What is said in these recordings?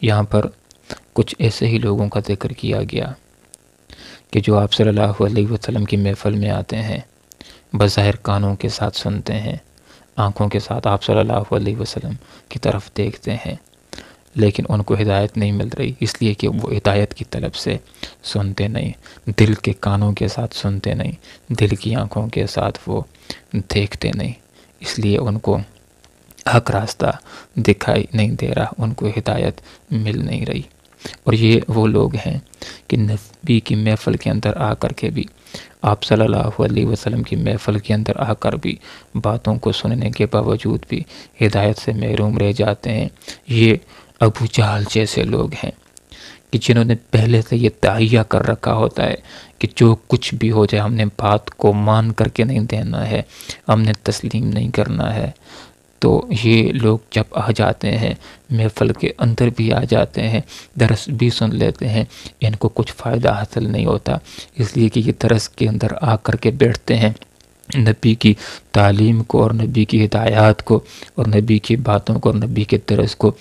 यहाँ पर कुछ ऐसे ही लोगों का जिक्र किया गया कि जो आप सल्लल्लाहु अलैहि वसल्लम की महफ़िल में आते हैं, बज़ाहिर कानों के साथ सुनते हैं, आँखों के साथ आप सल्लल्लाहु अलैहि वसल्लम की तरफ देखते हैं, लेकिन उनको हिदायत नहीं मिल रही, इसलिए कि वो हिदायत की तलब से सुनते नहीं, दिल के कानों के साथ सुनते नहीं, दिल की आँखों के साथ वो देखते नहीं, इसलिए उनको हक रास्ता दिखाई नहीं दे रहा, उनको हिदायत मिल नहीं रही। और ये वो लोग हैं कि नबी की महफ़िल के अंदर आकर के भी, आप सल्लल्लाहु अलैहि वसल्लम की महफ़िल के अंदर आकर भी बातों को सुनने के बावजूद भी हिदायत से महरूम रह जाते हैं। ये अबू जहल जैसे लोग हैं कि जिन्होंने पहले से ये तहैया कर रखा होता है कि जो कुछ भी हो जाए हमने बात को मान करके नहीं देना है, हमने तस्लीम नहीं करना है। तो ये लोग जब आ जाते हैं, महफ़िल के अंदर भी आ जाते हैं, दरस भी सुन लेते हैं, इनको कुछ फ़ायदा हासिल नहीं होता, इसलिए कि ये दरस के अंदर आ कर के बैठते हैं, नबी की तालीम को और नबी की हिदायत को और नबी की बातों को और नबी के दरस को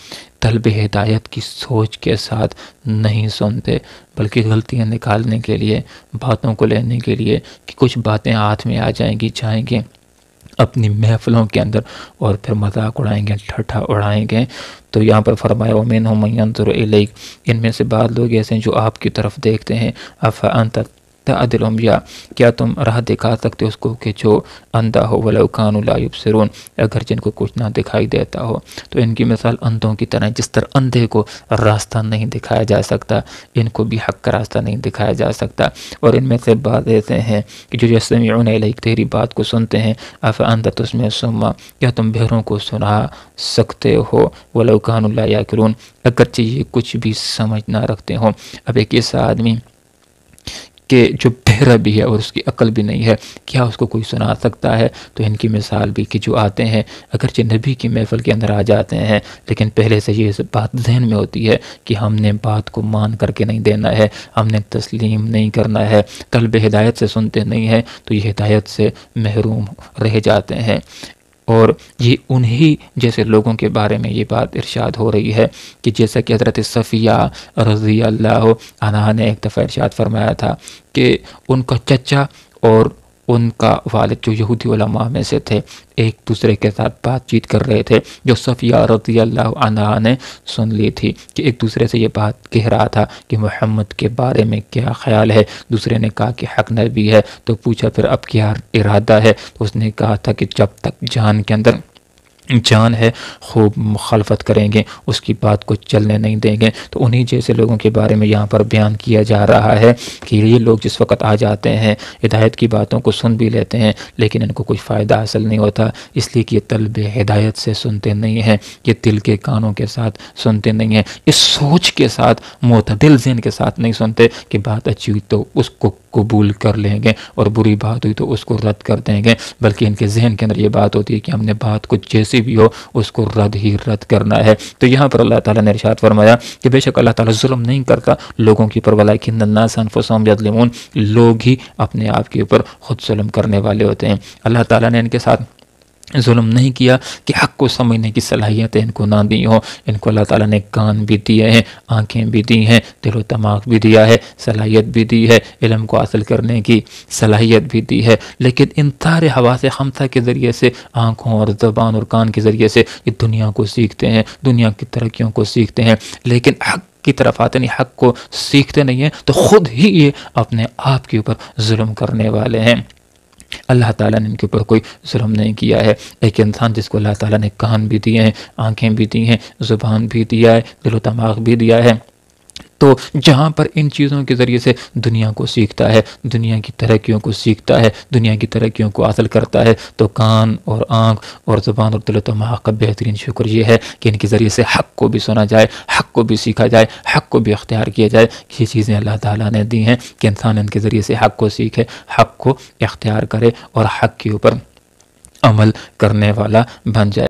तलब हिदायत की सोच के साथ नहीं सुनते, बल्कि गलतियाँ निकालने के लिए, बातों को लेने के लिए कि कुछ बातें हाथ में आ जाएंगी, जाएंगे अपनी महफ़िलों के अंदर और फिर मजाक उड़ाएंगे, ठट्ठा उड़ाएंगे। तो यहाँ पर फरमाया वमिनहुम मन यंज़ुरु इलैक, इनमें से बाद लोग ऐसे हैं जो आपकी तरफ देखते हैं। अफ़ा अंत तअदिल उम्या, क्या तुम राह दिखा सकते हो उसको कि जो अंधा हो, वलौ कानू ला युबसिरून, अगर जिनको कुछ ना दिखाई देता हो। तो इनकी मिसाल अंधों की तरह, जिस तरह अंधे को रास्ता नहीं दिखाया जा सकता, इनको भी हक़ का रास्ता नहीं दिखाया जा सकता। और इनमें से बात ऐसे हैं कि जो यस्तमिऊन इलैक, तेरी बात को सुनते हैं। अफ़ा अंत तुस्मिउ सुम्मा, क्या तुम बहरों को सुना सकते हो, वलौ कानू ला याकिलून, अगरचे ये कुछ भी समझ ना रखते हो। अब एक ऐसा आदमी कि जो बहरा भी है और उसकी अक्ल भी नहीं है, क्या उसको कोई सुना सकता है? तो इनकी मिसाल भी कि जो आते हैं, अगरचे नबी की महफ़िल के अंदर आ जाते हैं, लेकिन पहले से ये बात जहन में होती है कि हमने बात को मान करके नहीं देना है, हमने तस्लीम नहीं करना है, तलब हिदायत से सुनते नहीं हैं, तो ये हिदायत से महरूम रह जाते हैं। और ये उन्हीं जैसे लोगों के बारे में ये बात इरशाद हो रही है कि जैसा कि हज़रत सफ़िया रज़ी अल्लाह अन्हा ने एक दफ़ा इरशाद फरमाया था कि उनका चचा और उनका वालिद जो यहूदी उलमा में से थे, एक दूसरे के साथ बातचीत कर रहे थे, जो सफ़िया रज़ी अल्लाह अन्हा ने सुन ली थी कि एक दूसरे से ये बात कह रहा था कि मोहम्मद के बारे में क्या ख्याल है। दूसरे ने कहा कि हक़ नबी है, तो पूछा फिर अब क्या इरादा है, तो उसने कहा था कि जब तक जान के अंदर जान है खूब मुखालफत करेंगे, उसकी बात को चलने नहीं देंगे। तो उन्हीं जैसे लोगों के बारे में यहाँ पर बयान किया जा रहा है कि ये लोग जिस वक़्त आ जाते हैं, हिदायत की बातों को सुन भी लेते हैं, लेकिन इनको कुछ फ़ायदा हासिल नहीं होता, इसलिए कि ये तलब हिदायत से सुनते नहीं हैं, ये दिल के कानों के साथ सुनते नहीं हैं, इस सोच के साथ, मोतदिल ज़हन के साथ नहीं सुनते कि बात अच्छी हुई तो उसको कबूल कर लेंगे और बुरी बात हुई तो उसको रद्द कर देंगे, बल्कि इनके जहन के अंदर ये बात होती है कि हमने बात को जैसी भी हो उसको रद्द ही रद्द करना है। तो यहाँ पर अल्लाह ताला ने इरशाद फरमाया कि बेशक अल्लाह ताला जुल्म नहीं करता लोगों की पर, वलाकिन अन्नास अनफुसहुम यज़लिमून, लोग ही अपने आप के ऊपर खुद जुल्म करने वाले होते हैं। अल्लाह ताला ने इनके साथ जुल्म नहीं किया कि हक़ को समझने की सलाहियतें इनको ना दी हो। इनको अल्लाह ताला ने कान भी दिए हैं, आँखें भी दी हैं, दिलो दिमाग भी दिया है, सलाहियत भी दी है, इल्म को हासिल करने की सलाहियत भी दी है, लेकिन इन सारे हवासे खमसा के ज़रिए से, आँखों और ज़बान और कान के ज़रिए से ये दुनिया को सीखते हैं, दुनिया की तरक्कियों को सीखते हैं, लेकिन हक़ की तरफ आते नहीं, हक़ को सीखते नहीं हैं, तो ख़ुद ही ये अपने आप के ऊपर जुल्म करने वाले हैं। अल्लाह ताला ने इनके ऊपर कोई जुल्म नहीं किया है। एक इंसान जिसको अल्लाह ताला ने कान भी दिए हैं, आँखें भी दी हैं, ज़ुबान भी दिया है, दिलो दिमाग भी दिया है, तो जहाँ पर इन चीज़ों के ज़रिए से दुनिया को सीखता है, दुनिया की तरक्कियों को सीखता है, दुनिया की तरक्कियों को हासिल करता है, तो कान और आँख और ज़ुबान और दिल दिमाग का बेहतरीन शुक्र ये है कि इनके ज़रिए से हक़ को भी सुना जाए, हक़ को भी सीखा जाए, हक़ को भी इख्तियार किया जाए। ये चीज़ें अल्लाह ताला ने दी हैं कि इंसान इनके ज़रिए से हक़ को सीखे, हक़ को इख्तियार करे और हक़ के ऊपर अमल करने वाला बन जाए।